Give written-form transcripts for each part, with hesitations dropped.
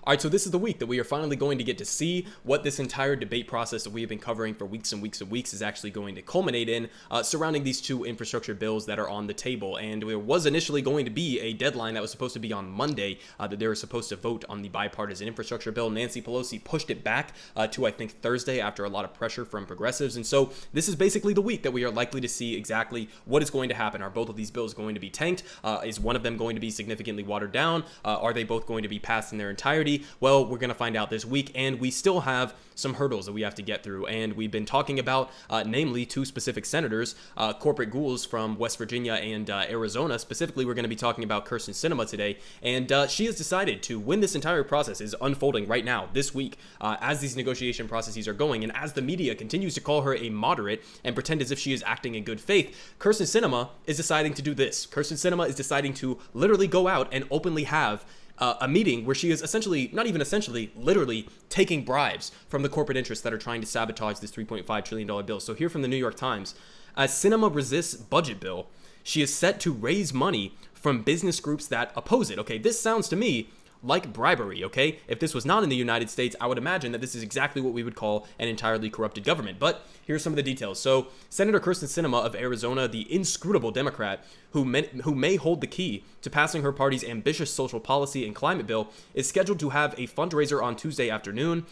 All right, so this is the week that we are finally going to get to see what this entire debate process that we have been covering for weeks and weeks and weeks is actually going to culminate in surrounding these two infrastructure bills that are on the table. And there was initially going to be a deadline that was supposed to be on Monday that they were supposed to vote on the bipartisan infrastructure bill. Nancy Pelosi pushed it back to, I think, Thursday after a lot of pressure from progressives. And so this is basically the week that we are likely to see exactly what is going to happen. Are both of these bills going to be tanked? Is one of them going to be significantly watered down? Are they both going to be passed in their entirety? Well, we're going to find out this week, and we still have some hurdles that we have to get through. And we've been talking about, namely, two specific senators, corporate ghouls from West Virginia and Arizona. Specifically, we're going to be talking about Kyrsten Sinema today. And she has decided to, when this entire process is unfolding right now, this week, as these negotiation processes are going, and as the media continues to call her a moderate and pretend as if she is acting in good faith, Kyrsten Sinema is deciding to do this. Kyrsten Sinema is deciding to literally go out and openly have a meeting where she is essentially, not even essentially, literally taking bribes from the corporate interests that are trying to sabotage this $3.5 trillion bill. So here from the New York Times, as Sinema resists budget bill, she is set to raise money from business groups that oppose it. Okay, this sounds to me like bribery, okay? If this was not in the United States, I would imagine that this is exactly what we would call an entirely corrupted government. But here's some of the details. So Senator Kyrsten Sinema of Arizona, the inscrutable Democrat who may hold the key to passing her party's ambitious social policy and climate bill, is scheduled to have a fundraiser on Tuesday afternoon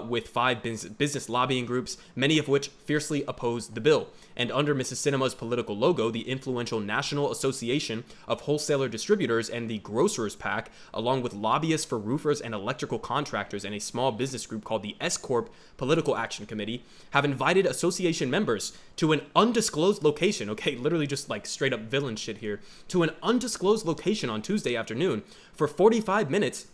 with five business lobbying groups, many of which fiercely oppose the bill. And under Mrs. Sinema's political logo, the influential National Association of Wholesaler Distributors and the Grocers PAC, along with lobbyists for roofers and electrical contractors and a small business group called the S Corp Political Action Committee, have invited association members to an undisclosed location, okay, literally just like straight up villain shit here, to an undisclosed location on Tuesday afternoon for 45 minutes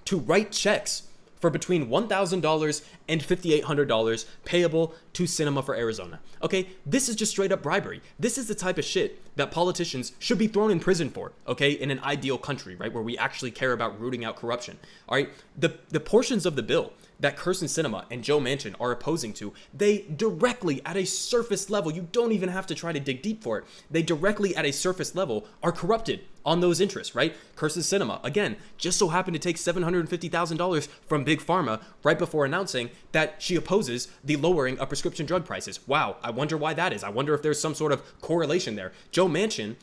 to write checks for between $1,000 and $5,800 payable to Sinema for Arizona. Okay, this is just straight up bribery. This is the type of shit that politicians should be thrown in prison for, okay, in an ideal country, right, where we actually care about rooting out corruption. All right, the portions of the bill that Kyrsten Sinema and Joe Manchin are opposing to, they directly at a surface level, you don't even have to try to dig deep for it, they directly at a surface level are corrupted on those interests, right? Kyrsten Sinema, again, just so happened to take $750,000 from Big Pharma right before announcing that she opposes the lowering of prescription drug prices. Wow, I wonder why that is. I wonder if there's some sort of correlation there. Joe Manchin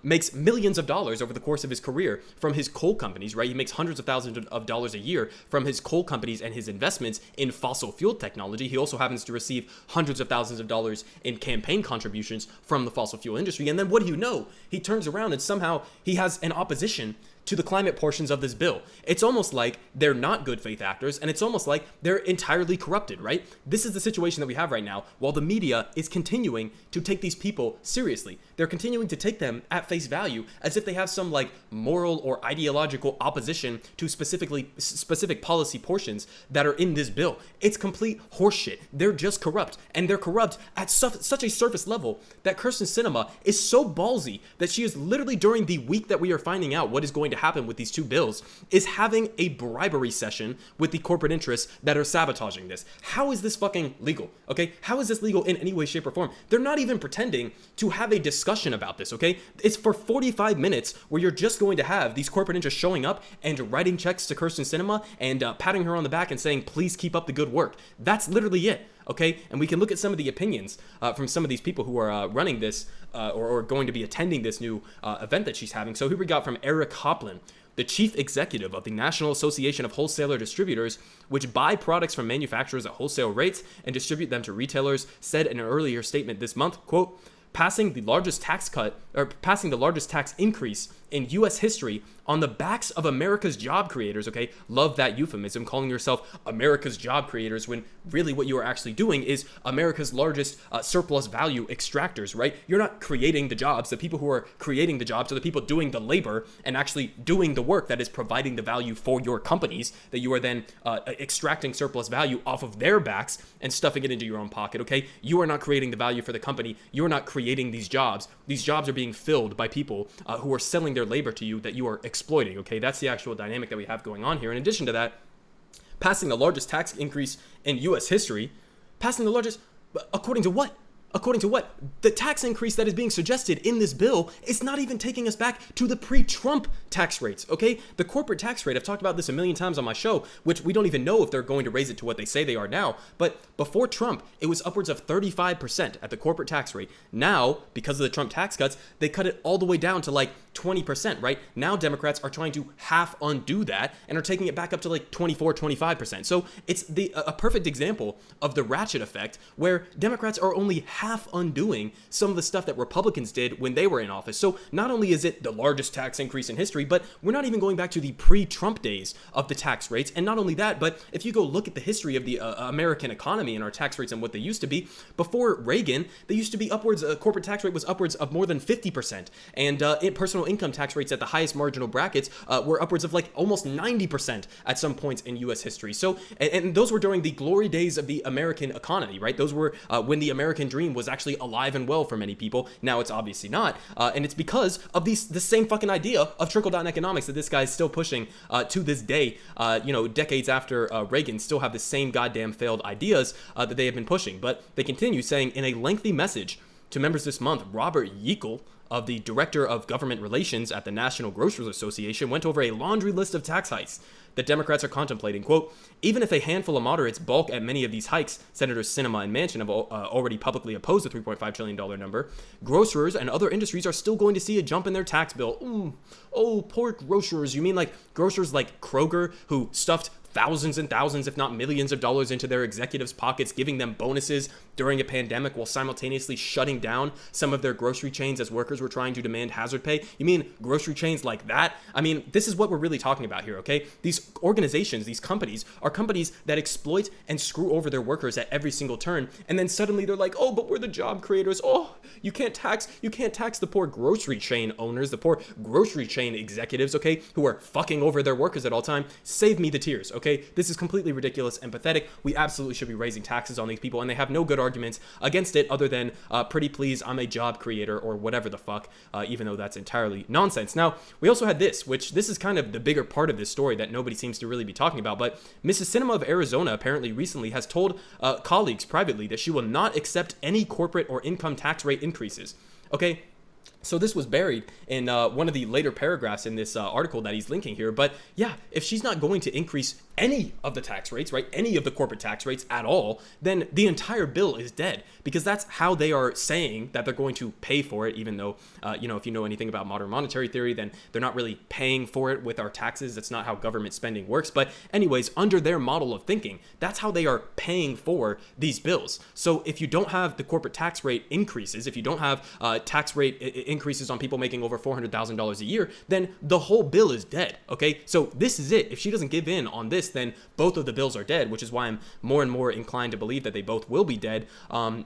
makes millions of dollars over the course of his career from his coal companies, right? He makes hundreds of thousands of dollars a year from his coal companies and his investments in fossil fuel technology. He also happens to receive hundreds of thousands of dollars in campaign contributions from the fossil fuel industry. And then what do you know? He turns around and somehow he has an opposition to the climate portions of this bill. It's almost like they're not good faith actors, and it's almost like they're entirely corrupted, right? This is the situation that we have right now, while the media is continuing to take these people seriously. They're continuing to take them at face value as if they have some like moral or ideological opposition to specific policy portions that are in this bill. It's complete horseshit. They're just corrupt, and they're corrupt at such a surface level that Kyrsten Sinema is so ballsy that she is literally, during the week that we are finding out what is going to happen with these two bills, is having a bribery session with the corporate interests that are sabotaging this. How is this fucking legal? Okay, how is this legal in any way, shape, or form? They're not even pretending to have a discussion about this. Okay, it's for 45 minutes where you're just going to have these corporate interests showing up and writing checks to Kyrsten Sinema and patting her on the back and saying, please keep up the good work. That's literally it. Okay, and we can look at some of the opinions from some of these people who are running this or going to be attending this new event that she's having. So here we got from Eric Hoplin, the chief executive of the National Association of Wholesaler Distributors, which buy products from manufacturers at wholesale rates and distribute them to retailers, said in an earlier statement this month, quote, passing the largest tax increase in U.S. history on the backs of America's job creators, okay? Love that euphemism, calling yourself America's job creators when really what you are actually doing is America's largest surplus value extractors, right? You're not creating the jobs. The people who are creating the jobs are the people doing the labor and actually doing the work that is providing the value for your companies that you are then extracting surplus value off of their backs and stuffing it into your own pocket, okay? You are not creating the value for the company. You are not creating these jobs. These jobs are being filled by people who are selling their labor to you that you are exploiting, okay? That's the actual dynamic that we have going on here. In addition to that, passing the largest tax increase in U.S. history, passing the largest, according to what? according to what? The tax increase that is being suggested in this bill is not even taking us back to the pre-Trump tax rates, okay? The corporate tax rate, I've talked about this a million times on my show, which we don't even know if they're going to raise it to what they say they are now, but before Trump, it was upwards of 35% at the corporate tax rate. Now, because of the Trump tax cuts, they cut it all the way down to like 20%, right? Now Democrats are trying to half undo that and are taking it back up to like 24, 25%. So it's a perfect example of the ratchet effect where Democrats are only half undoing some of the stuff that Republicans did when they were in office. So not only is it the largest tax increase in history, but we're not even going back to the pre-Trump days of the tax rates. And not only that, but if you go look at the history of the American economy and our tax rates and what they used to be, before Reagan, they used to be upwards, corporate tax rate was upwards of more than 50%. And personal income tax rates at the highest marginal brackets were upwards of like almost 90% at some points in U.S. history. So, and those were during the glory days of the American economy, right? Those were when the American dream was actually alive and well for many people. Now it's obviously not. And it's because of the same fucking idea of trickle-down economics that this guy is still pushing to this day, decades after Reagan, still have the same goddamn failed ideas that they have been pushing. But they continue saying in a lengthy message to members this month, Robert Yeakel, of the Director of Government Relations at the National Grocers Association, went over a laundry list of tax hikes that Democrats are contemplating. Quote, even if a handful of moderates balk at many of these hikes, Senators Sinema and Manchin have already publicly opposed the $3.5 trillion number, grocers and other industries are still going to see a jump in their tax bill. Oh, poor grocers. You mean like grocers like Kroger, who stuffed thousands and thousands, if not millions of dollars into their executives' pockets, giving them bonuses during a pandemic while simultaneously shutting down some of their grocery chains as workers were trying to demand hazard pay? You mean grocery chains like that? I mean, this is what we're really talking about here, okay? These organizations, these companies, are companies that exploit and screw over their workers at every single turn, and then suddenly they're like, oh, but we're the job creators. Oh, you can't tax the poor grocery chain owners, the poor grocery chain executives, okay, who are fucking over their workers at all time. Save me the tears, okay? This is completely ridiculous and pathetic. We absolutely should be raising taxes on these people, and they have no good arguments against it other than, pretty please, I'm a job creator, or whatever the fuck, even though that's entirely nonsense. Now, we also had this is kind of the bigger part of this story that nobody seems to really be talking about, but Mrs. Sinema of Arizona apparently recently has told colleagues privately that she will not accept any corporate or income tax rate increases. Okay? So this was buried in one of the later paragraphs in this article that he's linking here. But yeah, if she's not going to increase any of the tax rates, right, any of the corporate tax rates at all, then the entire bill is dead, because that's how they are saying that they're going to pay for it, even though, if you know anything about modern monetary theory, then they're not really paying for it with our taxes. That's not how government spending works. But anyways, under their model of thinking, that's how they are paying for these bills. So if you don't have the corporate tax rate increases, if you don't have tax rate increases on people making over $400,000 a year, then the whole bill is dead, okay? So this is it. If she doesn't give in on this, then both of the bills are dead, which is why I'm more and more inclined to believe that they both will be dead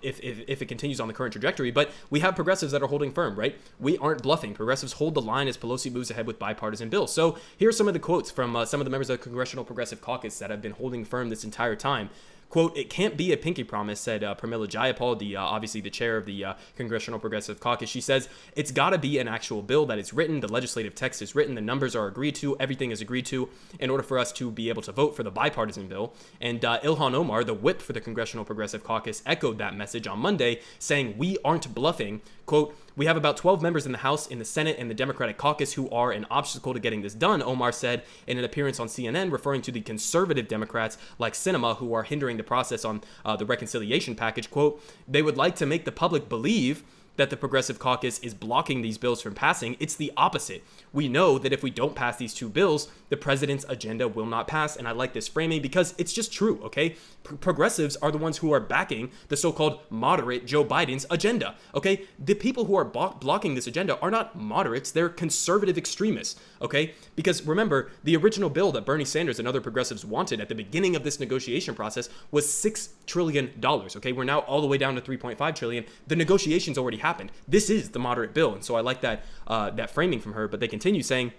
if it continues on the current trajectory. But we have progressives that are holding firm, right? We aren't bluffing. Progressives hold the line as Pelosi moves ahead with bipartisan bills. So here's some of the quotes from some of the members of the Congressional Progressive Caucus that have been holding firm this entire time. Quote, it can't be a pinky promise, said Pramila Jayapal, obviously the chair of the Congressional Progressive Caucus. She says, it's got to be an actual bill that is written, the legislative text is written, the numbers are agreed to, everything is agreed to in order for us to be able to vote for the bipartisan bill. And Ilhan Omar, the whip for the Congressional Progressive Caucus, echoed that message on Monday, saying, we aren't bluffing. Quote, we have about 12 members in the House, in the Senate, and the Democratic caucus who are an obstacle to getting this done, Omar said in an appearance on CNN, referring to the conservative Democrats like Sinema who are hindering the process on the reconciliation package. Quote, they would like to make the public believe that the Progressive Caucus is blocking these bills from passing. It's the opposite. We know that if we don't pass these two bills, the president's agenda will not pass. And I like this framing because it's just true, okay? Progressives are the ones who are backing the so-called moderate Joe Biden's agenda, okay? The people who are blocking this agenda are not moderates, they're conservative extremists, okay? Because remember, the original bill that Bernie Sanders and other progressives wanted at the beginning of this negotiation process was $6 trillion, okay? We're now all the way down to $3.5 trillion. The negotiations already happened. This is the moderate bill, and so I like that that framing from her, but they continue saying,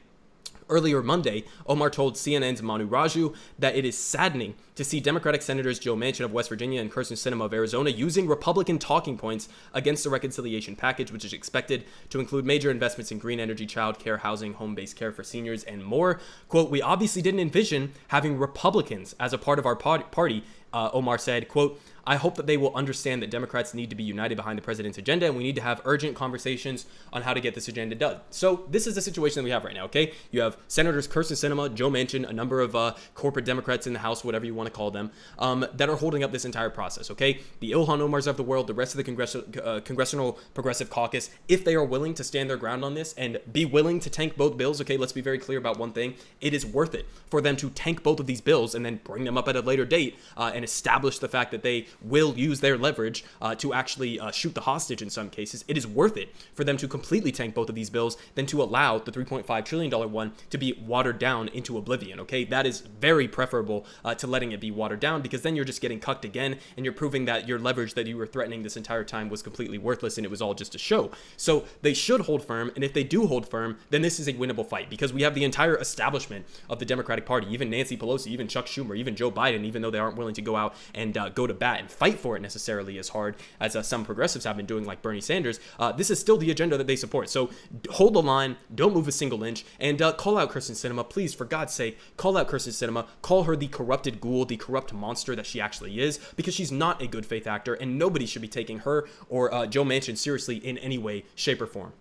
earlier Monday, Omar told CNN's Manu Raju that it is saddening to see Democratic Senators Joe Manchin of West Virginia and Kyrsten Sinema of Arizona using Republican talking points against the reconciliation package, which is expected to include major investments in green energy, child care, housing, home-based care for seniors, and more. Quote, we obviously didn't envision having Republicans as a part of our party Omar said, quote, "I hope that they will understand that Democrats need to be united behind the president's agenda, and we need to have urgent conversations on how to get this agenda done." So this is the situation that we have right now, okay? You have Senators Kyrsten Sinema, Joe Manchin, a number of corporate Democrats in the House, whatever you want to call them, that are holding up this entire process, okay? The Ilhan Omars of the world, the rest of the Congressional Progressive Caucus, if they are willing to stand their ground on this and be willing to tank both bills, okay, let's be very clear about one thing. It is worth it for them to tank both of these bills and then bring them up at a later date and establish the fact that they will use their leverage to actually shoot the hostage in some cases. It is worth it for them to completely tank both of these bills than to allow the $3.5 trillion one to be watered down into oblivion, okay? That is very preferable to letting it be watered down, because then you're just getting cucked again and you're proving that your leverage that you were threatening this entire time was completely worthless and it was all just a show. So they should hold firm, and if they do hold firm, then this is a winnable fight, because we have the entire establishment of the Democratic Party, even Nancy Pelosi, even Chuck Schumer, even Joe Biden, even though they aren't willing to go out and go to bat and fight for it necessarily as hard as some progressives have been doing, like Bernie Sanders. This is still the agenda that they support. So hold the line, don't move a single inch, and call out Kyrsten Sinema, please, for God's sake. Call out Kyrsten Sinema, call her the corrupted ghoul, the corrupt monster that she actually is, because she's not a good faith actor, and nobody should be taking her or Joe Manchin seriously in any way, shape, or form.